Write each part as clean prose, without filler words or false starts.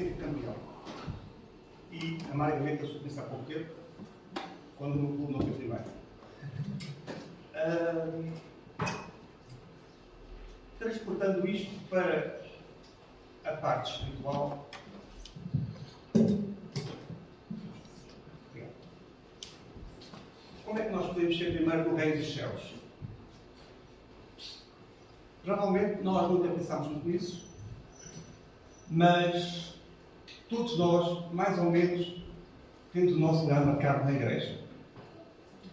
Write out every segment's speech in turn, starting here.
sempre campeão. E, amargamente, eu sou começar há pouco tempo, quando o meu clube não foi primeiro. Transportando isto para a parte espiritual, como é que nós podemos ser primeiro no reino dos céus? Provavelmente nós nunca pensámos muito nisso, mas todos nós, mais ou menos, temos o nosso lugar marcado na igreja.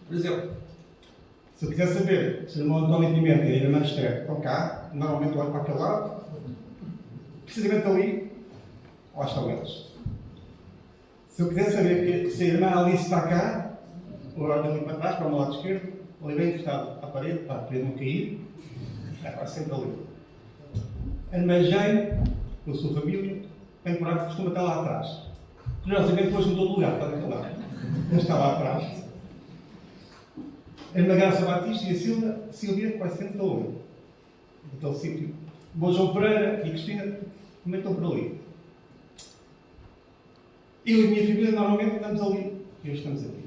Por exemplo, se eu quiser saber se o irmão António Pimenta e a irmã Esther estão cá, normalmente olho para aquele lado, precisamente ali, lá estão eles. Se eu quiser saber se a irmã Alice está cá, olho ali para trás, para o meu lado esquerdo, ali bem encostado à parede, para a parede não cair, está sempre ali. A irmã Jane, com a sua família, temporada costuma estar lá atrás. Curiosamente, hoje mudou de lugar, está daquele lado. Mas está lá atrás. A irmã Graça Batista e a Silvia quase sempre estão ali. Naquele sítio. O João Pereira e a Cristina também estão por ali. Eu e a minha família normalmente estamos ali. E hoje estamos aqui.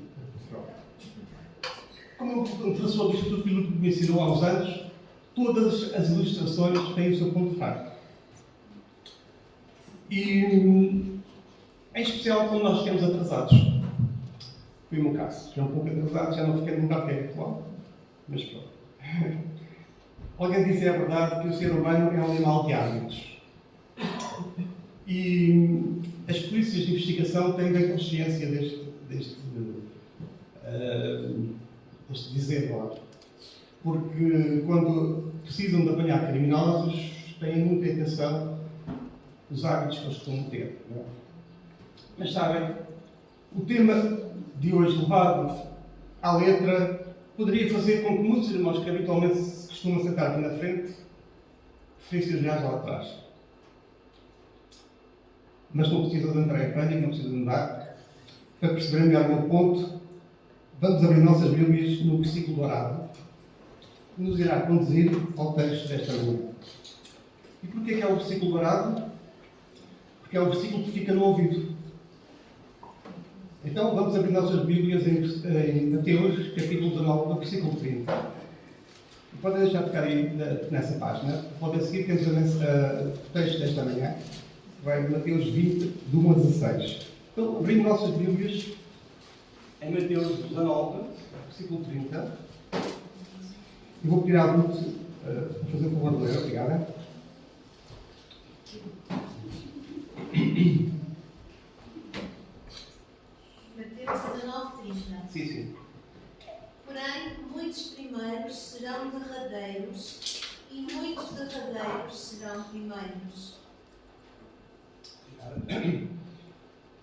Como o professor do Instituto Bíblico me ensinou há uns anos, todas as ilustrações têm o seu ponto fraco. E, em especial, quando nós ficamos atrasados. Foi o meu caso. Já um pouco atrasado, já não fiquei no lugar que é habitual. Mas pronto. Alguém disse, é verdade, que o ser humano é um animal de hábitos. E as polícias de investigação têm bem consciência deste dizer, claro. Porque quando precisam de apanhar criminosos, têm muita atenção dos hábitos que eles costumam ter. Não é? Mas sabem, o tema de hoje, levado à letra, poderia fazer com que muitos irmãos que habitualmente se costumam sentar aqui na frente preferissem os gajos lá atrás. Mas não precisam de entrar em pânico, não precisam de mudar. Para perceberem melhor o meu ponto, vamos abrir nossas Bíblias no versículo dourado, que nos irá conduzir ao texto desta manhã. E porquê que é o versículo dourado? Porque é o versículo que fica no ouvido. Então, vamos abrir nossas Bíblias em Mateus, capítulo 19, versículo 30. E podem deixar ficar aí nessa página. Podem seguir, temos o texto desta manhã, que vai de Mateus 20, de 1 a 16. Então, abrindo nossas Bíblias em Mateus 19, versículo 30. E vou pedir à Ruth para fazer o favor de ler. Obrigada. Mateus 19:30. Sim. Porém, muitos primeiros serão derradeiros, e muitos derradeiros serão primeiros.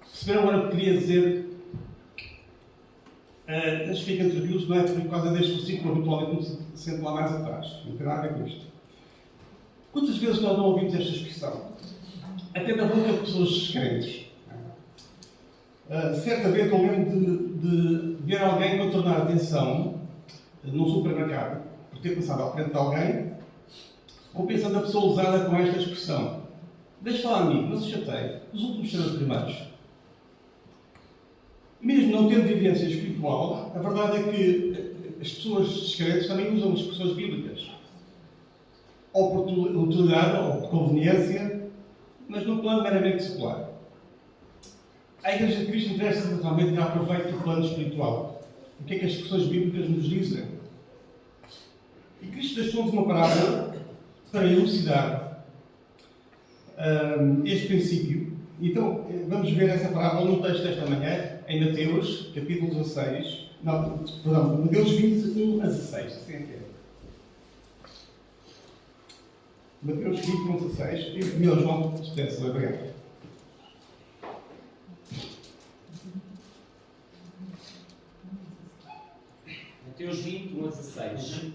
Perceberam agora o que queria dizer? Nas fica entre os não é por causa deste versículo, habitualmente me sento lá mais atrás. Não tem nada a ver com isto. Quantas vezes nós não ouvimos esta expressão? Até na boca de pessoas crentes. Certa vez eu lembro de ver alguém contornar a atenção num supermercado, por ter passado à frente de alguém, compensando a pessoa usada com esta expressão. Deixa falar amigo, não se chateie, os últimos serão os primeiros. Mesmo não tendo vivência espiritual, a verdade é que as pessoas descrentes também usam as expressões bíblicas. Ou por utilidade, ou por conveniência, mas num plano meramente secular. A Igreja de Cristo interessa realmente tirar proveito do plano espiritual. O que é que as expressões bíblicas nos dizem? E Cristo deixou-nos uma parábola para elucidar este princípio. Então, vamos ver essa parábola no texto desta manhã, em Mateus, capítulo 16. Mateus 21 a 16. Assim é que é. Mateus 21 a 16. E o meu João, despeça, obrigado. Mateus 21 a 16.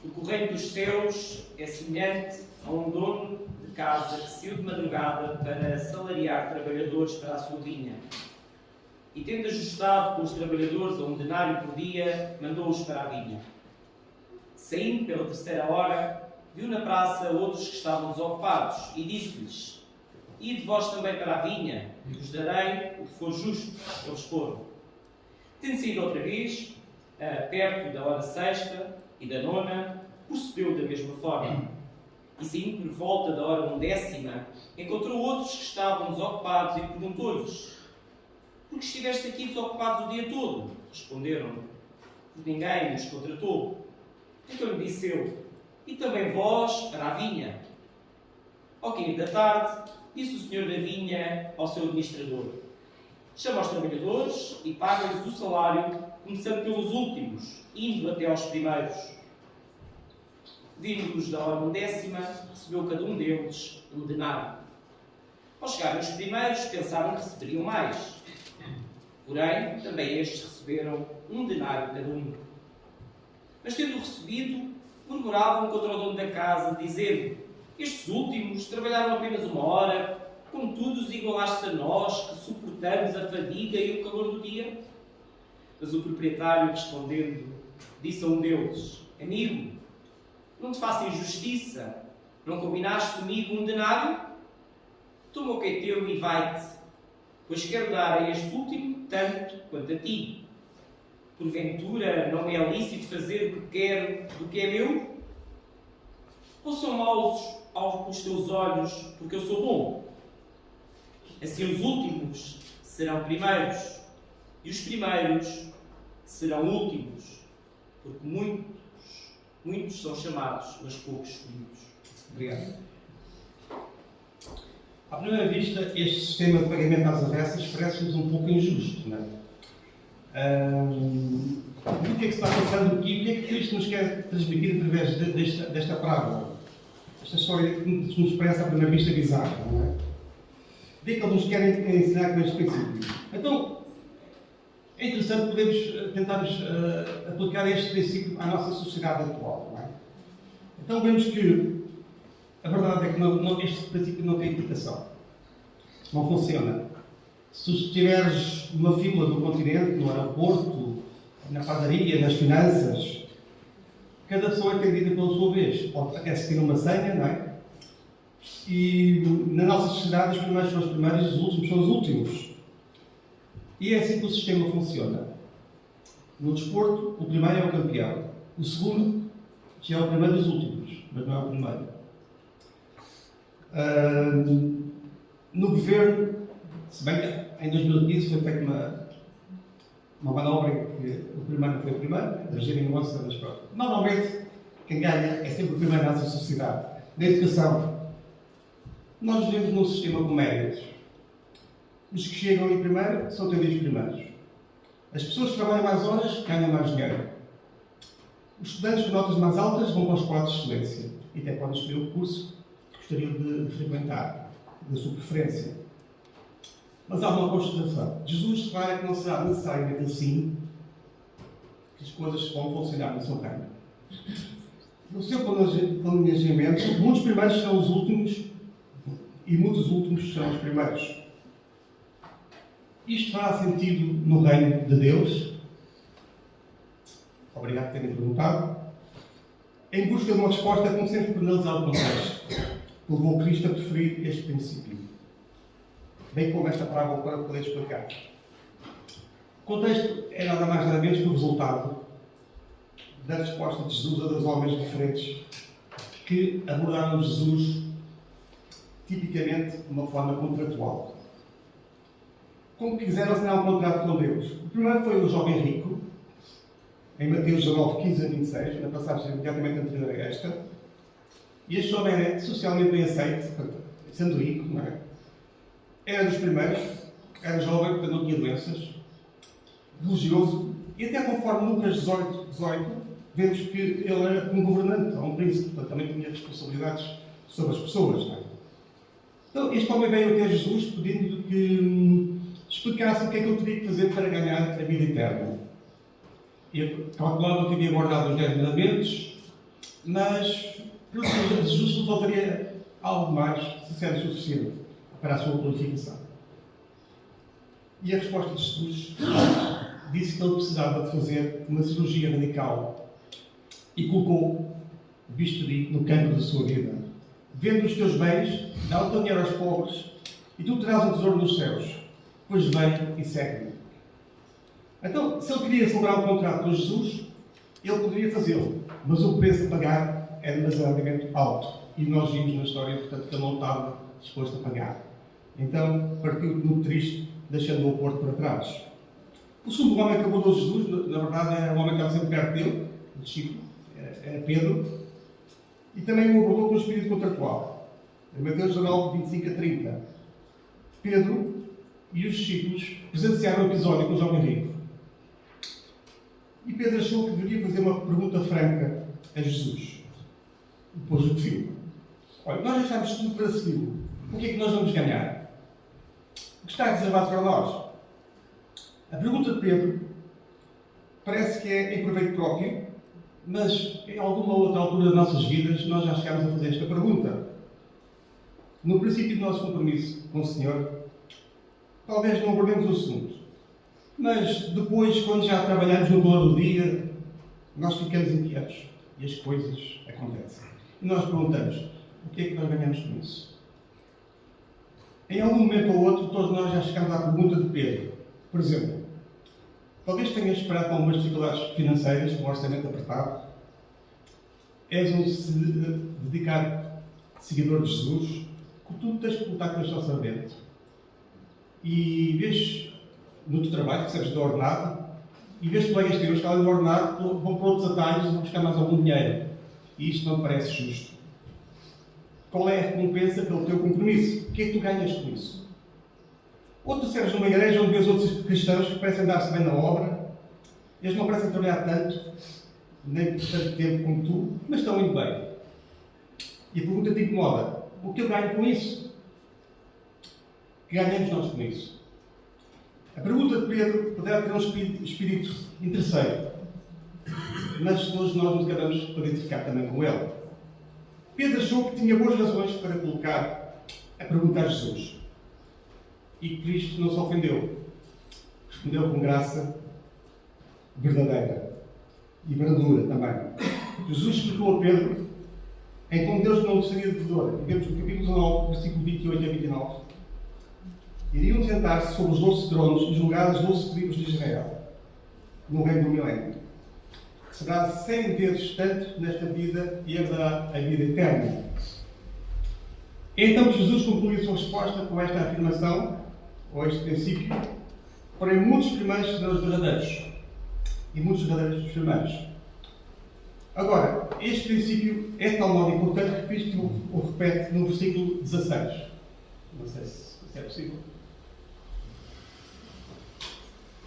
O correio dos céus é semelhante a um dono de casa que saiu de madrugada para salariar trabalhadores para a sua vinha. E tendo ajustado com os trabalhadores a 1 denário por dia, mandou-os para a vinha. Saindo pela terceira hora, viu na praça outros que estavam desocupados e disse-lhes: ide vós também para a vinha, e vos darei o que for justo. Eles foram. Tendo saído outra vez, perto da hora sexta e da nona, procedeu da mesma forma. E saindo por volta da hora 11ª, encontrou outros que estavam desocupados e perguntou-lhes: por que estiveste aqui desocupados o dia todo? Responderam: por ninguém nos contratou. Então lhe disse eu: e também vós para a vinha? Ao cair da tarde, disse o senhor da vinha ao seu administrador: chama os trabalhadores e paga-lhes o salário, começando pelos últimos, indo até aos primeiros. Vindo-os da hora 10ª, recebeu cada um deles um denário. Ao chegarem os primeiros, pensaram que receberiam mais. Porém, também estes receberam um denário cada um. Mas, tendo recebido, murmuravam contra o dono da casa, dizendo: estes últimos trabalharam apenas 1 hora, contudo os igualaste a nós, que suportamos a fadiga e o calor do dia? Mas o proprietário, respondendo, disse a um deles: amigo, não te faço injustiça. Não combinaste comigo um denário? Toma o que é teu e vai-te, pois quero dar a este último tanto quanto a ti. Porventura não me é lícito fazer o que quero do que é meu? Ou são maus aos teus olhos porque eu sou bom? Assim os últimos serão primeiros, e os primeiros serão últimos, porque muitos são chamados, mas poucos escolhidos. Obrigado. À primeira vista, este sistema de pagamento às avessas parece-nos um pouco injusto, não é? O que é que se está passando aqui? O que é que Cristo nos quer transmitir através desta parábola? Esta história que nos parece à primeira vista bizarra, não é? O que é que eles nos querem ensinar com este princípio? Então, é interessante podermos tentar aplicar este princípio à nossa sociedade atual, não é? Então vemos que a verdade é que este princípio não tem aplicação. Não funciona. Se tu estiveres numa fila do continente, no aeroporto, na padaria, nas finanças, cada pessoa é atendida pela sua vez. Pode até seguir uma senha, não é? E na nossa sociedade, os primeiros são os primeiros, os últimos são os últimos. E é assim que o sistema funciona. No desporto, o primeiro é o campeão. O segundo já é o primeiro dos últimos, mas não é o primeiro. No governo, se bem que em 2015 foi feita uma manobra em que o primeiro foi o primeiro, da geringonça, mas pronto. Normalmente, quem ganha é sempre o primeiro na nossa sociedade. Na educação, nós vivemos num sistema com méritos. Os que chegam ali primeiro são atendidos primeiros. As pessoas que trabalham mais horas ganham mais dinheiro. Os estudantes com notas mais altas vão para os quadros de excelência e até podem escolher o curso que gostariam de frequentar, da sua preferência. Mas há uma constatação. Jesus declara que não será necessariamente assim que as coisas vão funcionar no seu reino. No seu planejamento, muitos primeiros serão os últimos e muitos últimos serão os primeiros. Isto fará sentido no reino de Deus? Obrigado por terem perguntado. Em busca de uma resposta, como sempre, por analisar o contexto, levou Cristo a preferir este princípio, bem como esta parábola para poder explicar. O contexto é nada mais nada menos que o resultado da resposta de Jesus a 2 homens diferentes que abordaram Jesus tipicamente de uma forma contratual. Como quiseram assinar um contrato com Deus. O primeiro foi o jovem rico, em Mateus 19, 15 a 26, na passagem imediatamente anterior a esta. E este jovem era socialmente bem aceito, sendo rico, não é? Era dos primeiros, era jovem, portanto não tinha doenças, religioso, e até conforme Lucas 18, vemos que ele era um governante, ou um príncipe, portanto também tinha responsabilidades sobre as pessoas, não é? Então, este homem veio até Jesus pedindo que explicasse o que é que ele teria que fazer para ganhar a vida eterna. Ele calculava que havia guardado os 10 mandamentos, mas Jesus lhe faltaria algo mais, se era suficiente para a sua qualificação. E a resposta de Jesus disse que ele precisava de fazer uma cirurgia radical e colocou o bisturi no cancro da sua vida. Vendo os teus bens, dá o teu dinheiro aos pobres e tu terás um tesouro nos céus. Pois vem e segue-me. Então, se ele queria celebrar um contrato com Jesus, ele poderia fazê-lo, mas o preço a pagar é demasiadamente alto. E nós vimos na história, portanto, que ele não estava disposto a pagar. Então, partiu muito triste, deixando o porto para trás. O segundo homem que abordou Jesus, na verdade, era um homem que estava sempre perto dele, o discípulo, era Pedro, e também o abordou com o espírito contratual. Em Mateus 19, 25 a 30. Pedro e os discípulos presenciaram o episódio com o jovem rico. E Pedro achou que deveria fazer uma pergunta franca a Jesus. Depois o fio. Olha, nós deixámos tudo para segui-lo. O que é que nós vamos ganhar? O que está reservado para nós? A pergunta de Pedro parece que é em proveito próprio, mas em alguma outra altura das nossas vidas nós já chegámos a fazer esta pergunta. No princípio do nosso compromisso com o Senhor, talvez não abordemos o assunto, mas depois, quando já trabalhamos no valor do dia, nós ficamos inquietos e as coisas acontecem. E nós perguntamos, o que é que nós ganhamos com isso? Em algum momento ou outro, todos nós já chegamos à pergunta de Pedro. Por exemplo, talvez tenhas esperado com algumas dificuldades financeiras, com um orçamento apertado. És um dedicado seguidor de Jesus, que tu tens que lutar com este orçamento. E vês no teu trabalho, recebes do ordenado, e vês colegas teus que, além do ordenado, vão para outros atalhos e vão buscar mais algum dinheiro. E isto não te parece justo. Qual é a recompensa pelo teu compromisso? O que é que tu ganhas com isso? Ou tu serves numa igreja onde vês outros cristãos que parecem dar-se bem na obra, eles não parecem trabalhar tanto, nem por tanto tempo como tu, mas estão indo bem. E a pergunta te incomoda. O que eu ganho com isso? O que ganhamos nós com isso? A pergunta de Pedro poderá ter um espírito interesseiro, mas todos nós nos acabamos por identificar também com ele. Pedro achou que tinha boas razões para colocar a pergunta a Jesus. E Cristo não se ofendeu. Respondeu com graça verdadeira e brandura também. Jesus explicou a Pedro em como Deus não seria devedor. Vemos no capítulo 19, versículo 28 a 29. Iriam sentar-se sobre os 12 tronos e julgar as 12 tribos de Israel, no reino do milénio. Será 100 vezes tanto nesta vida e herdará a vida eterna. Então Jesus concluiu a sua resposta com esta afirmação, ou este princípio: porém muitos primeiros serão os verdadeiros, e muitos verdadeiros os primeiros. Agora, este princípio é de tal modo importante que Cristo o repete no versículo 16. Não sei se é possível.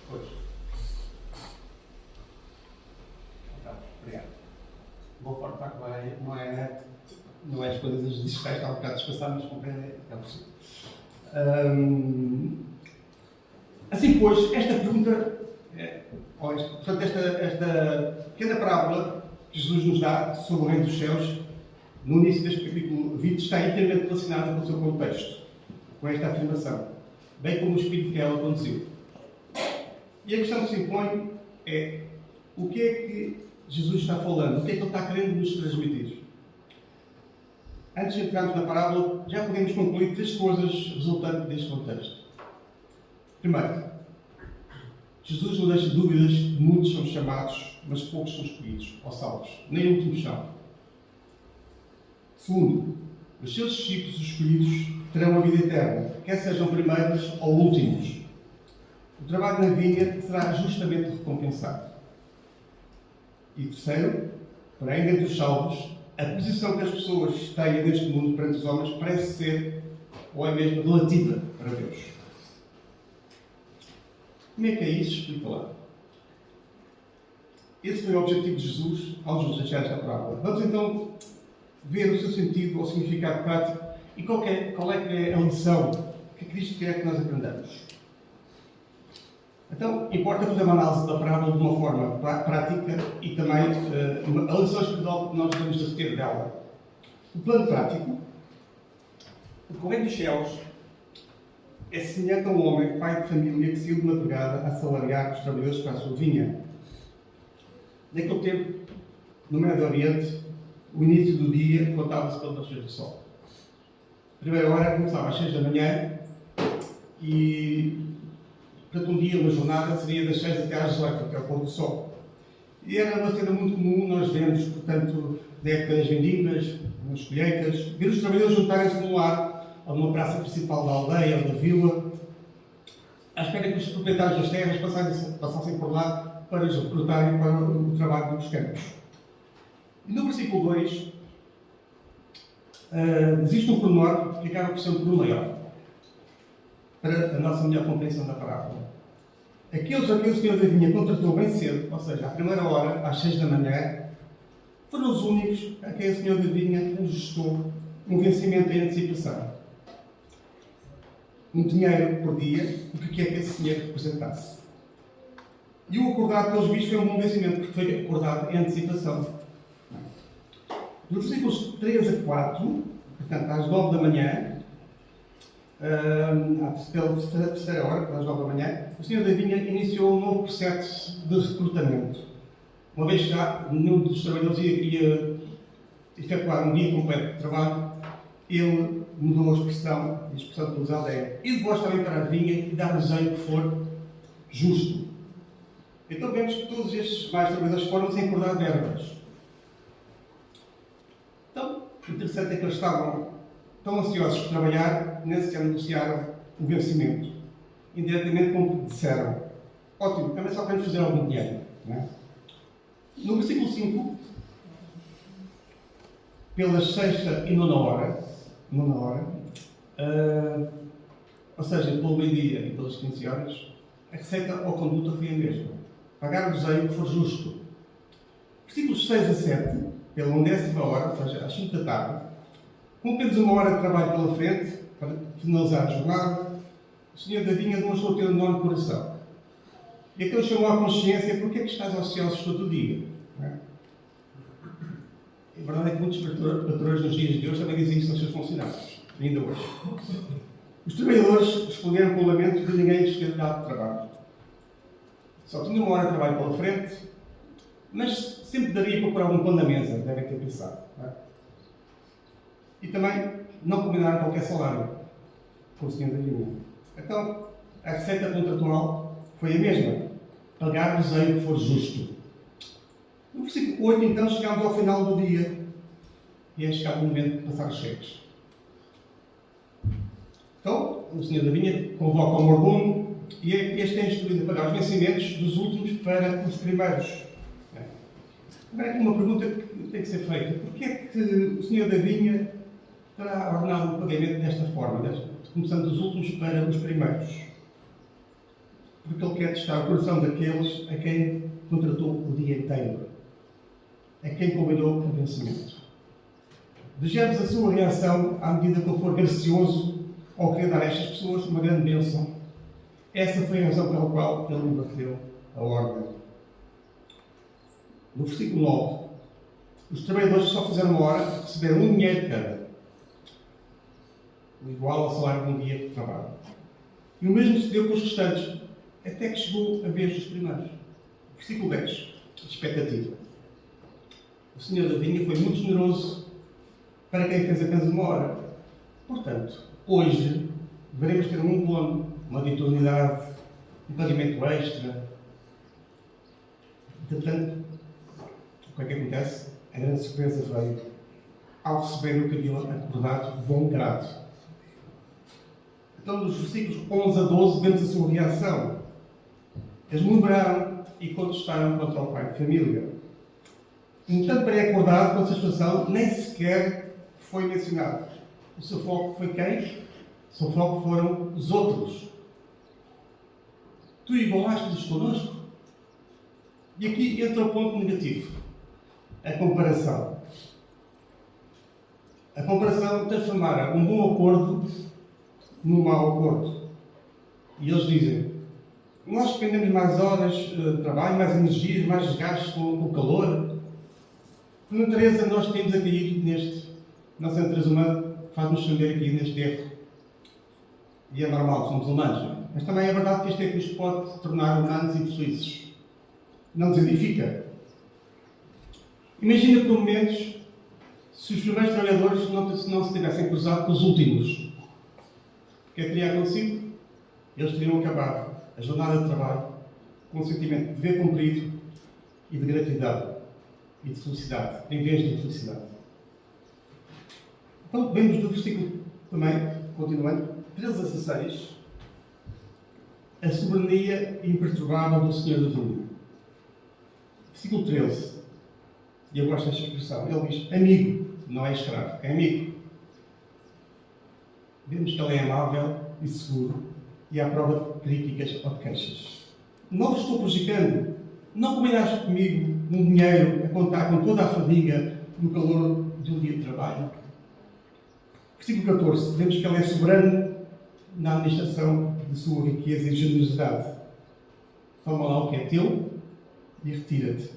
Pois. Então, obrigado. Vou cortar com não é as coisas digitais, está um bocado despassado, mas compreender é possível. Assim, pois, esta pergunta, portanto, esta pequena parábola que Jesus nos dá sobre o reino dos céus, no início deste capítulo 20, está inteiramente relacionada com o seu contexto, com esta afirmação, bem como o espírito que ela conduziu. E a questão que se impõe é: o que é que Jesus está falando? O que é que ele está querendo nos transmitir? Antes de entrarmos na parábola, já podemos concluir 3 coisas resultantes deste contexto. Primeiro, Jesus não deixa dúvidas que muitos são chamados, mas poucos são escolhidos ou salvos. Nem últimos são. Segundo, os seus discípulos escolhidos terão a vida eterna, quer sejam primeiros ou últimos. O trabalho na vinha será justamente recompensado. E terceiro, porém, entre os salvos, a posição que as pessoas têm neste mundo perante os homens parece ser, ou é mesmo, relativa para Deus. Como é que é isso? Explica lá. Esse foi o objetivo de Jesus ao nos deixar esta parábola. Vamos então ver o seu sentido ou significado prático e qual é que é a lição que Cristo quer que nós aprendamos. Então, importa fazer uma análise da parábola de uma forma prática e também a lição espiritual que nós temos a ter dela. O plano prático: o reino dos céus é semelhante a um homem, pai de família, que saiu de madrugada a assalariar os trabalhadores para a sua vinha. Naquele tempo, no Médio Oriente, o início do dia contava-se pelo nascer do sol. A primeira hora começava às 6 da manhã E, portanto, um dia, uma jornada, seria das 6 até às 18, até ao pôr do sol. E era uma cena muito comum, nós vemos, portanto, na época das vendimas, nas colheitas, ver os trabalhadores juntarem-se num lar, ou numa praça principal da aldeia ou da vila, à espera que os proprietários das terras passassem por lá para os recrutarem para o trabalho dos campos. E no versículo 2, existe um pormenor que acaba por ser um pormenor maior, para a nossa melhor compreensão da parábola. Aqueles a quem o Senhor da vinha contratou bem cedo, ou seja, à primeira hora, às 6 da manhã, foram os únicos a quem o Senhor da vinha ajustou um vencimento em antecipação. Um dinheiro por dia, o que é que esse dinheiro representasse. E o acordado pelos bichos foi um bom vencimento, porque foi acordado em antecipação. Nos versículos 3 a 4, portanto, às 9 da manhã, pela terceira hora, às 9 da manhã, o Senhor da vinha iniciou um novo processo de recrutamento. Uma vez que já nenhum dos trabalhadores ia efetuar um dia completo de trabalho, ele mudou a expressão utilizada é: e de vós também para a vinha e dar-vos o que for justo. Então vemos que todos estes mais trabalhadores foram sem acordar verbas. Então, o interessante é que eles estavam tão ansiosos por trabalhar, nem sequer negociaram o vencimento. Indiretamente, como disseram: ótimo, também só queremos fazer algum dinheiro. Não é? No versículo 5, pelas 6ª e 9ª hora, ou seja, pelo meio-dia e pelas 15 horas, a receita ou conduta foi a mesma: pagar-vos-ei o que for justo. Versículos 6 a 7, pela 10ª hora, ou seja, às 5 da tarde, com apenas uma hora de trabalho pela frente, para finalizar a jornada, o Senhor da vinha demonstrou ter um enorme coração. E aquele chamou à consciência: porque é que estás ociosos todo o dia? Não é? A verdade é que muitos patrões nos dias de hoje também dizem isso aos seus funcionários, ainda hoje. Os trabalhadores responderam com o lamento de ninguém lhes ter dado trabalho. Só tinham uma hora de trabalho pela frente, mas sempre daria para pôr algum pão na mesa, devem ter pensado. Não é? E também não combinaram qualquer salário com o Senhor da vinha. Então, a receita contratual foi a mesma: pagar-vos-ei o que for justo. No versículo 8, então, chegámos ao final do dia e é chegado o momento de passar os cheques. Então, o Senhor da vinha convoca o mordomo e este é instruído a pagar os vencimentos dos últimos para os primeiros. Agora, aqui uma pergunta que tem que ser feita: porquê é que o Senhor da vinha terá ordenado o pagamento desta forma, começando dos últimos para os primeiros? Porque ele quer testar o coração daqueles a quem contratou o dia inteiro, a quem combinou o vencimento. Vejamos a sua reação à medida que ele for gracioso ao querer dar a estas pessoas uma grande bênção. Essa foi a razão pela qual ele inverteu a ordem. No versículo 9, os trabalhadores só fizeram uma hora, receberam um dinheiro cada, o igual ao salário de um dia de trabalho. E o mesmo se deu com os restantes, até que chegou a vez dos primeiros. Versículo 10, expectativa. O Senhor da vinha foi muito generoso para quem fez apenas uma hora. Portanto, hoje veremos ter um bónus, uma diuturnidade, um pagamento extra. Entretanto, o que é que acontece? A grande surpresa veio ao receber o que haviam acordado de bom grado. Então, dos versículos 11 a 12, vemos a sua reação. Eles murmuraram e contestaram contra o pai de família. Entanto, para acordado com a satisfação, nem sequer foi mencionado. O seu foco foi quem? O seu foco foram os outros. Tu igualaste-lhes connosco? E aqui entra o ponto negativo. A comparação. A comparação transformara um bom acordo num mau acordo. E eles dizem: nós dependemos mais horas de trabalho, mais energias, mais desgastes com o calor. Por natureza, nós temos a cair neste. Nossa natureza humana faz-nos esconder aqui neste erro. E é normal, somos humanos, não é? Mas também é verdade que este erro nos pode tornar humanos infelizes. Não nos edifica. Imagina por momentos se os primeiros trabalhadores não se tivessem cruzado com os últimos. O que é que teria acontecido? eles teriam acabado a jornada de trabalho com um sentimento de dever cumprido e de gratidão e de felicidade, em vez de infelicidade. Então, vemos do versículo também, continuando, 13 a 16, a soberania imperturbável do Senhor da vinha. Versículo 13, e eu gosto desta expressão, ele diz: amigo, não é escravo, é amigo. Vemos que ele é amável e seguro e à prova de críticas ou de queixas. Não vos estou prejudicando. Não combinaste comigo um dinheiro a contar com toda a fadiga no calor de um dia de trabalho. Versículo 14. Vemos que ele é soberano na administração de sua riqueza e generosidade. Toma lá o que é teu e retira-te.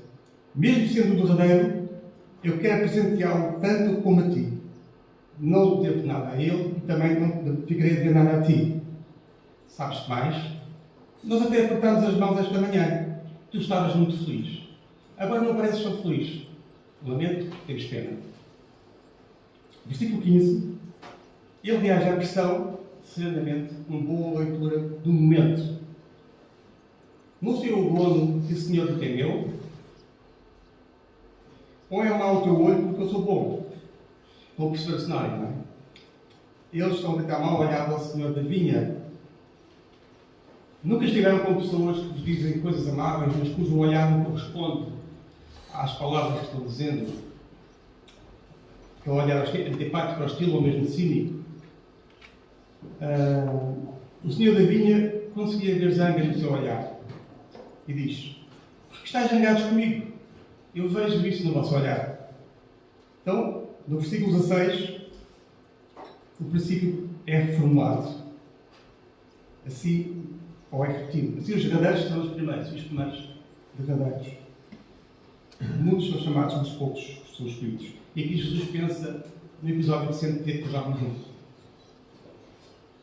Mesmo sendo derradeiro, eu quero presenteá-lo tanto como a ti. Não devo nada a ele e também não ficarei a dever nada a ti. Sabes que mais? Nós até apertámos as mãos esta manhã. Tu estavas muito feliz. Agora não pareces tão feliz. Lamento, tens pena. Versículo 15. Ele reage à pressão serenamente, com boa leitura do momento. Não sei o dono que o Senhor te temeu? Ou é mau o teu olho porque eu sou bom? Estou a perceber o cenário, não é? Eles estão a tentar mal olhar ao Senhor da vinha. Nunca estiveram com pessoas que vos dizem coisas amáveis, mas cujo olhar não corresponde às palavras que estão dizendo. Que olhar antipático, hostil ou mesmo cínico. O Senhor da vinha conseguia ver zanga no seu olhar e diz: porque estáis zangados comigo? Eu vejo isso no vosso olhar. Então, no versículo 16, o princípio é reformulado. Assim, ou é repetido. Assim, os derradeiros serão os primeiros derradeiros. Muitos são chamados, uns poucos são escolhidos. E aqui Jesus pensa no episódio de 108 que já vimos juntos.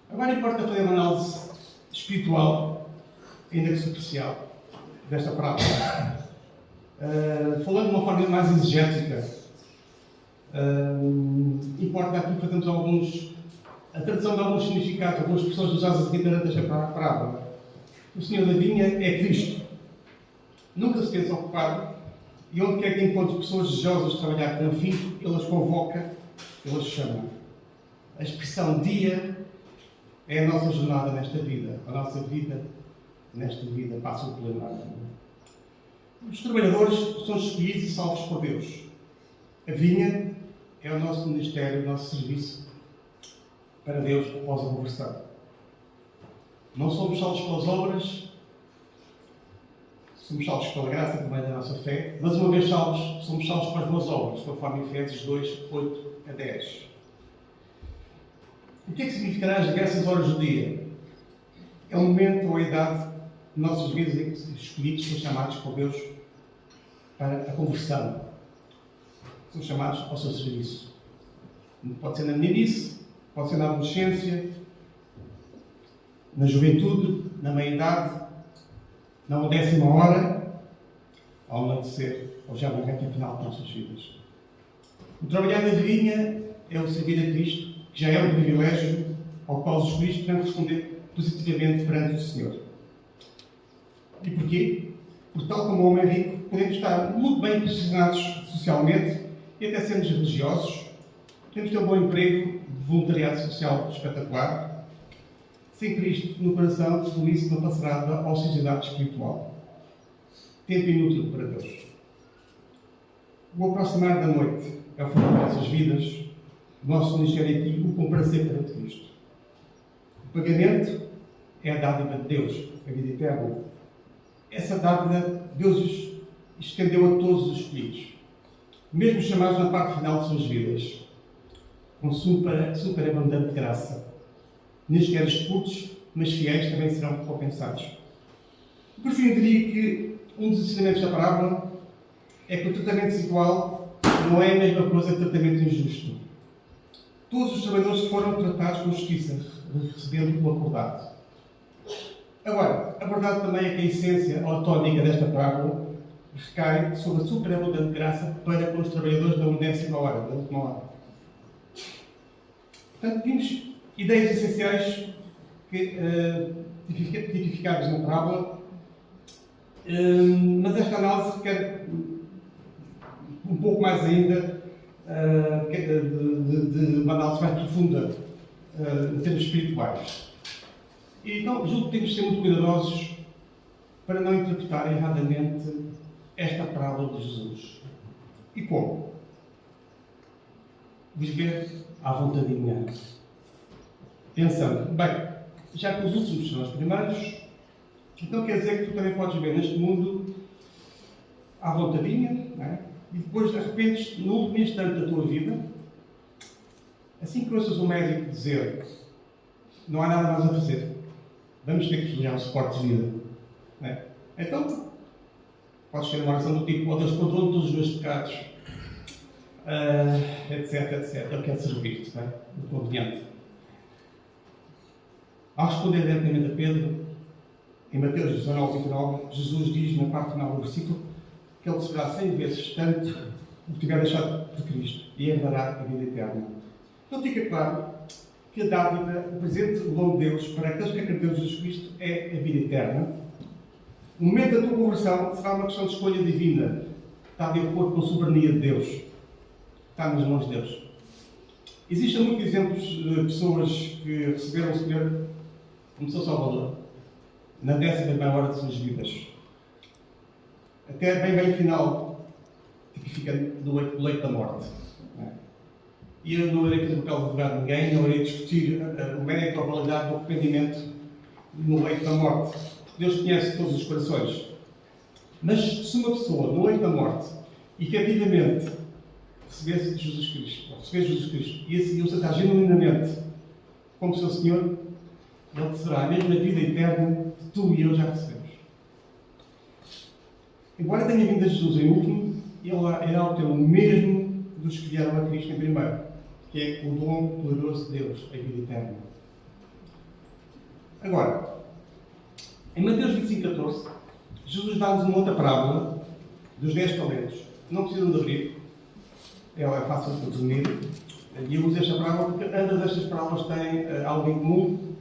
Agora importa fazer uma análise espiritual, ainda que superficial, desta parábola. Falando de uma forma mais exegética, importa aqui fazermos a tradução de alguns significados, algumas expressões usadas aqui durante esta parábola. O Senhor da vinha é Cristo. Nunca se tem desocupado e onde quer que encontre pessoas desejosas de trabalhar com afinco, Ele as convoca, Ele as chama. A expressão dia é a nossa jornada nesta vida. A nossa vida nesta vida passa pela nada. Os trabalhadores são escolhidos e salvos por Deus. A vinha é o nosso ministério, o nosso serviço para Deus após a conversão. Não somos salvos pelas obras, somos salvos pela graça por meio da nossa fé, mas uma vez salvos, somos salvos para as boas obras, conforme Efésios 2, 8 a 10. O que é que significará as diversas horas do dia? É o momento ou a idade de nossas vidas em que os escolhidos são chamados por Deus para a conversão. São chamados ao seu serviço. Pode ser na meninice, pode ser na adolescência, na juventude, na meia-idade, na 10ª hora, ao anoitecer, ou já no final das nossas vidas. O trabalhar na vinha é o servir a Cristo, que já é um privilégio ao qual os escolhidos podem responder positivamente perante o Senhor. E porquê? Porque, tal como o homem rico, podemos estar muito bem posicionados socialmente e até sermos religiosos, podemos ter um bom emprego, voluntariado social espetacular. Sem Cristo no coração, tudo isso não passará da ociosidade espiritual. Tempo inútil para Deus. O aproximar da noite é o final das nossas vidas. O nosso ministério aqui o comparecer perante Cristo. O pagamento é a dádiva de Deus, a vida eterna. Essa dádiva Deus estendeu a todos os escolhidos, mesmo chamados na parte final de suas vidas, com superabundante graça. Nem sequer os putos, mas fiéis também serão recompensados. Por fim, eu diria que um dos ensinamentos da parábola é que o tratamento desigual não é a mesma coisa que o tratamento injusto. Todos os trabalhadores foram tratados com justiça, recebendo o acordado. Agora, a verdade também é que a essência ou a tónica desta parábola recai sobre a superabundante graça para com os trabalhadores da 10ª hora, da última hora. Portanto, vimos ideias essenciais tipificados na parábola, mas esta análise quer um pouco mais ainda de uma análise mais profunda em termos espirituais. E então julgo que temos de ser muito cuidadosos para não interpretar erradamente esta parábola de Jesus. E como? Viver à vontadinha. Pensando, bem, já que os últimos são os primeiros, então quer dizer que tu também podes viver neste mundo à vontadinha, não é? E depois de repente, no último instante da tua vida, assim que ouças o médico dizer não há nada mais a fazer, vamos ter que desligar o suporte de vida. Não é? Então, podes ter uma oração do tipo, ó Deus, perdoa todos os meus pecados, etc, etc. Eu quero servir-te, não é? Do conveniente. Ao responder diretamente a Pedro, em Mateus 19, 29, Jesus diz na parte final do versículo que ele será 100 vezes tanto o que tiver deixado de Cristo e herdará a vida eterna. Então fica claro que a dádiva, o presente do dom de Deus para aqueles que acreditam em Jesus Cristo é a vida eterna. O momento da tua conversão será uma questão de escolha divina. Está de acordo com a soberania de Deus. Está nas mãos de Deus. Existem muitos exemplos de pessoas que receberam o Senhor como seu Salvador na 10ª hora de suas vidas. Até bem final, tipificando do leito da morte. E eu não irei fazer o papel de advogado de ninguém, não irei discutir o mérito ou a validade do arrependimento no leito da morte. Deus conhece todos os corações. Mas se uma pessoa, no leito da morte, efetivamente recebesse Jesus Cristo, ou receber Jesus Cristo, e esse Deus está genuinamente como seu Senhor, ele será a mesma vida eterna que tu e eu já recebemos. Embora tenha vindo a Jesus em último, ele irá obter o mesmo dos que vieram a Cristo em primeiro, que é o dom poderoso de Deus, a vida eterna. Agora, em Mateus 25,14, Jesus dá-nos uma outra parábola dos 10 talentos. Não precisam de abrir, ela é fácil de resumir. E eu uso esta parábola porque ambas estas parábolas têm algo em comum,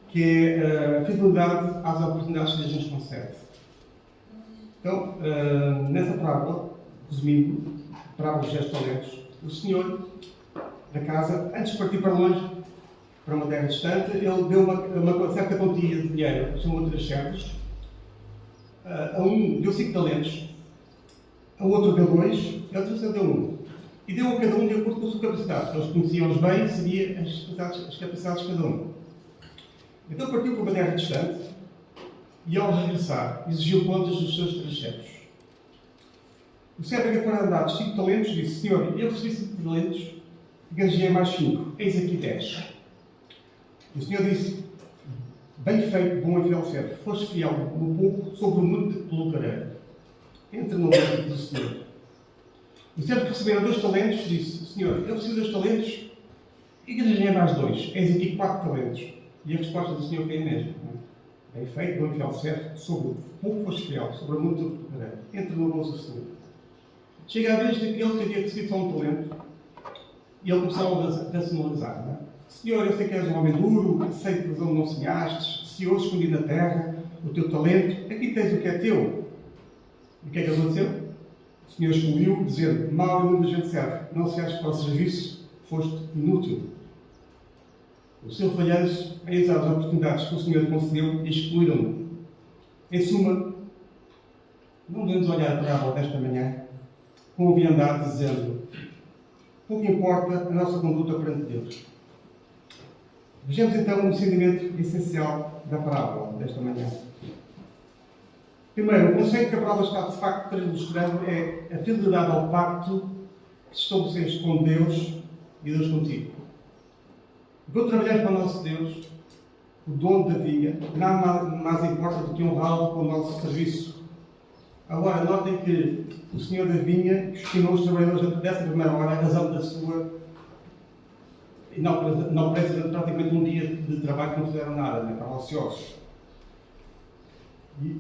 que é a fidelidade às oportunidades que Deus nos concede. Então, nessa parábola, resumindo, a parábola dos 10 talentos, o Senhor da casa, antes de partir para longe, para uma terra distante, ele deu uma certa quantia de dinheiro, chamou 3 servos. A um deu 5 talentos, a outro deu 2, a outro deu 1. E deu a cada um de acordo com a sua capacidade. Eles conheciam-os bem e sabiam as capacidades de cada um. Então partiu para uma terra distante e, ao regressar, exigiu contas dos seus 3 servos. O servo que fora dado 5 talentos disse: Senhor, eu recebi 5 talentos e ganhei mais 5. Eis aqui 10. O Senhor disse: bem feito, bom e fiel servo. Foste fiel no pouco, sobre o muito te colocarei. Entra no reino do Senhor. O servo que recebera 2 talentos disse: Senhor, eu recebi 2 talentos e ganhei mais 2. Eis aqui 4 talentos. E a resposta do Senhor foi a mesma. Bem feito, bom e fiel servo, sobre o pouco foste fiel, sobre o muito te colocarei. Entra no bolso do Senhor. Chega a vez daquele que havia recebido só um talento e ele começou a racionalizar. Não é? Senhor, eu sei que és um homem duro, sei que razão não semeastes, se hoje escondi na terra o teu talento, aqui tens o que é teu. E o que é que aconteceu? O Senhor excluiu, dizendo: mau e negligente servo, não serves para o serviço, foste inútil. O seu falhanço é usar as oportunidades que o Senhor concedeu e excluíram-no. Em suma, não devemos olhar para a parábola desta manhã com viandade dizendo: pouco importa a nossa conduta perante Deus. Vejamos então o ensinamento essencial da parábola desta manhã. Primeiro, o conceito que a parábola está de facto ilustrando é a fidelidade ao pacto que estabeleceste com Deus e Deus contigo. Enquanto trabalhamos para o nosso Deus, o dono da vinha, nada mais importa do que honrá-lo com o nosso serviço. Agora, notem que o Senhor da vinha questionou os trabalhadores dessa primeira hora a razão da sua inoperação, praticamente um dia de trabalho que não fizeram nada, né? Estavam ociosos.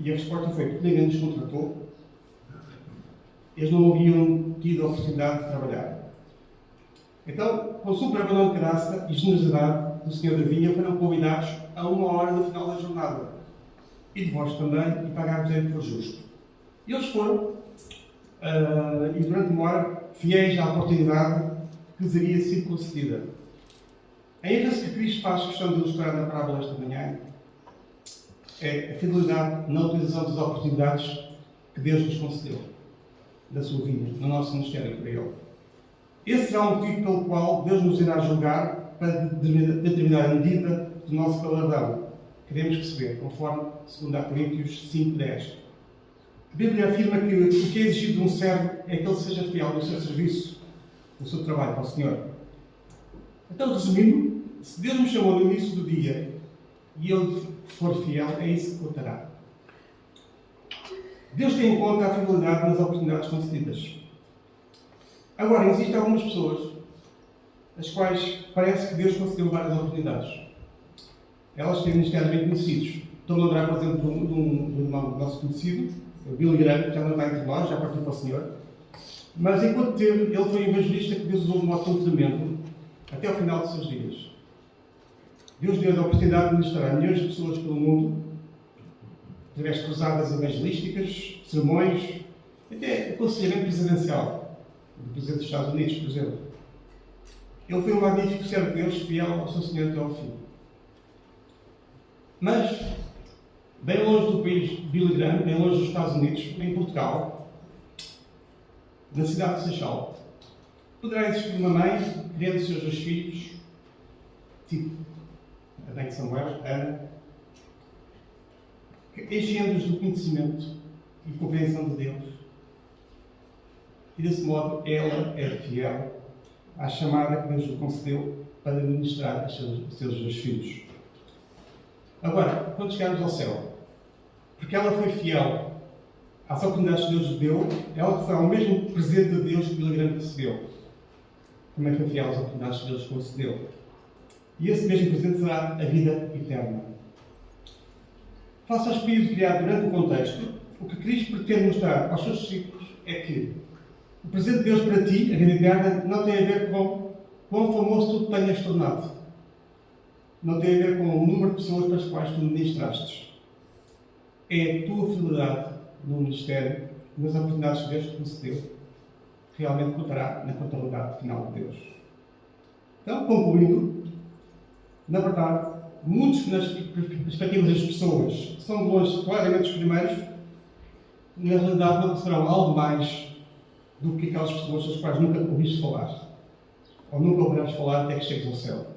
E a resposta foi: porque ninguém nos contratou, eles não haviam tido a oportunidade de trabalhar. Então, com o super abandono de graça e generosidade do Senhor da vinha, foram convidados a 1 hora do final da jornada. E de vós também, e pagar-vos o que for justo. E eles foram, e durante 1 hora, fiéis à oportunidade que lhes havia sido concedida. A ênfase que Cristo faz questão de ilustrar na parábola esta manhã é a fidelidade na utilização das oportunidades que Deus nos concedeu na sua vida, no nosso ministério para Ele. Esse será o motivo pelo qual Deus nos irá julgar para determinar a medida do nosso galardão que queremos receber, conforme 2 Coríntios 5:10. A Bíblia afirma que o que é exigido de um servo é que ele seja fiel no seu serviço, no seu trabalho para o Senhor. Então, resumindo, se Deus me chamou no início do dia e Ele for fiel, é isso que contará. Deus tem em conta a fidelidade nas oportunidades concedidas. Agora, existem algumas pessoas as quais parece que Deus concedeu várias oportunidades. Elas têm ministérios bem conhecidos. Estou-me a lembrar, por exemplo, de um irmão nosso conhecido, o Billy Graham, que já não está entre nós, já partiu para o Senhor. Mas enquanto teve, ele foi um evangelista que Deus usou de modo tão tremendo até ao final dos seus dias. Deus deu a oportunidade de ministrar a milhões de pessoas pelo mundo, através de cruzadas evangelísticas, sermões, até aconselhamento presidencial, do Presidente dos Estados Unidos, por exemplo. Ele foi um magnífico servo de Deus, fiel ao seu Senhor até ao fim. Mas, bem longe do país de Billy Graham, bem longe dos Estados Unidos, em Portugal, na cidade de Seixal, poderá existir uma mãe criando os seus 2 filhos, tipo a mãe de Samuel, Ana, enchendo-os do conhecimento e compreensão de Deus. E desse modo ela é fiel à chamada que Deus lhe concedeu para ministrar aos seus 2 filhos. Agora, quando chegarmos ao céu, porque ela foi fiel às oportunidades que Deus lhe deu, ela receberá o mesmo presente de Deus que Billy Graham recebeu. Também foi fiel às oportunidades que Deus lhe concedeu. E esse mesmo presente será a vida eterna. Face ao espírito criado durante o contexto, o que Cristo pretende mostrar aos seus discípulos é que o presente de Deus para ti, a vida eterna, não tem a ver com quão famoso tu te tenhas tornado. Não tem a ver com o número de pessoas para as quais tu ministraste. É a tua fidelidade no ministério, nas oportunidades que Deus te concedeu, que realmente contará na contabilidade final de Deus. Então, concluindo, na verdade, muitos nas perspectivas das pessoas são de longe claramente os primeiros, na realidade não receberão algo mais do que aquelas pessoas das quais nunca ouviste falar, ou nunca ouvirás falar até que chegues ao céu.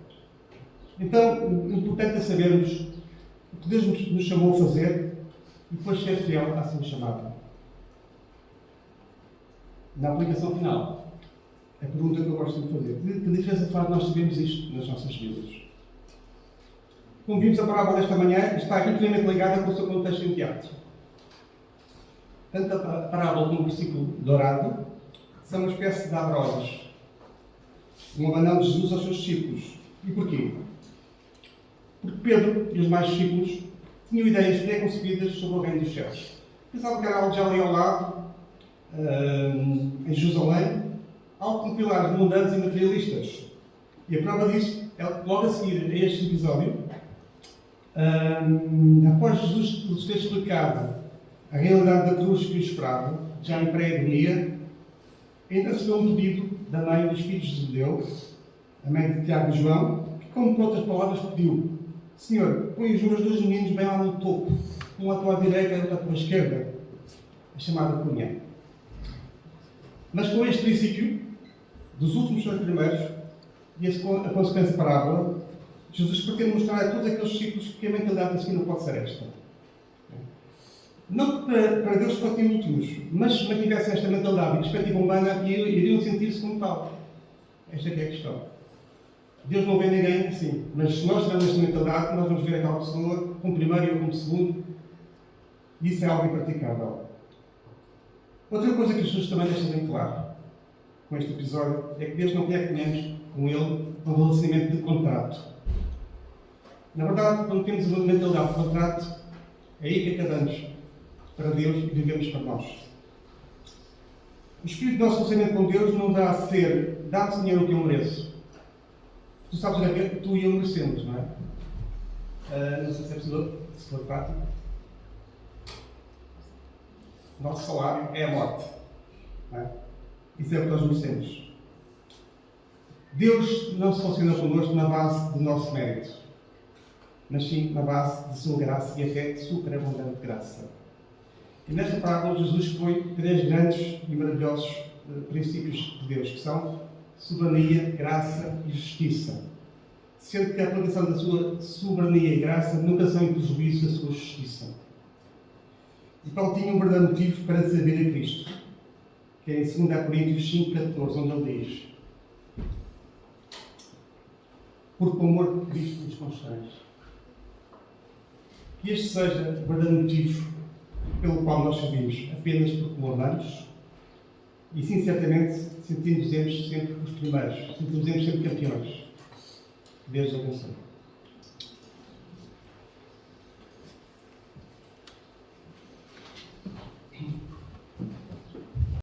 Então, o importante é sabermos o que Deus nos chamou a fazer e depois ser fiel à sua chamada. Na aplicação final, a pergunta que eu gosto de fazer: que diferença faz nós sabermos isto nas nossas vidas? Como vimos, a parábola desta manhã está intimamente ligada com o seu contexto imediato. Tanto a parábola como o versículo dourado são uma espécie de abre-olhos, um abandono de Jesus aos seus discípulos. E porquê? Porque Pedro e os mais discípulos tinham ideias preconcebidas sobre o reino dos céus. Pensavam que era algo já ali ao lado, em Jerusalém, algo com pilares mundanos e materialistas. E a prova disso é logo a seguir a este episódio, após Jesus lhes ter explicado a realidade da cruz que o esperava, já em pré-agonia, ainda recebeu um pedido da mãe dos filhos de Zebedeu, a mãe de Tiago e João, que, como por outras palavras, pediu: Senhor, põe os meus 2 meninos bem lá no topo, um à tua direita e outro à tua esquerda, a chamada cunha. Mas com este princípio, dos últimos são os primeiros, e a consequência parábola, Jesus pretende mostrar a todos aqueles discípulos que a mentalidade assim não pode ser esta. Não que para Deus fossem últimos, mas se mantivessem esta mentalidade e perspectiva humana, iriam sentir-se como tal. Esta é a questão. Deus não vê ninguém assim, mas se nós tivermos esta mentalidade, nós vamos ver aquela pessoa como primeiro e eu como segundo, e isso é algo impraticável. Outra coisa que Jesus também deixa bem claro com este episódio é que Deus não quer que tenhamos com Ele um relacionamento de contrato. Na verdade, quando temos uma mentalidade de contrato, é aí que acabamos para Deus e vivemos para nós. O espírito do nosso relacionamento com Deus não dá a ser: dá-me, Senhor, o que eu mereço. Tu sabes o que tu e eu merecemos, não é? não sei se é possível, se for prático. O nosso salário é a morte. Não é? Isso é o que nós merecemos. Deus não se relaciona connosco na base do nosso mérito, mas sim na base de sua graça e até de superabundante graça. E nesta parábola Jesus expõe 3 grandes e maravilhosos princípios de Deus, que são soberania, graça e justiça. Sendo que a aplicação da sua soberania e graça nunca são em prejuízo da sua justiça. E Paulo tinha um verdadeiro motivo para servir a Cristo, que é em 2 Coríntios 5,14, onde ele diz: porque o amor de Cristo nos constrange. Que este seja o verdadeiro motivo pelo qual nós servimos, apenas porque o amamos, e sim, certamente, sentimos sempre os primeiros, sentimos sempre campeões. Que Deus abençoe.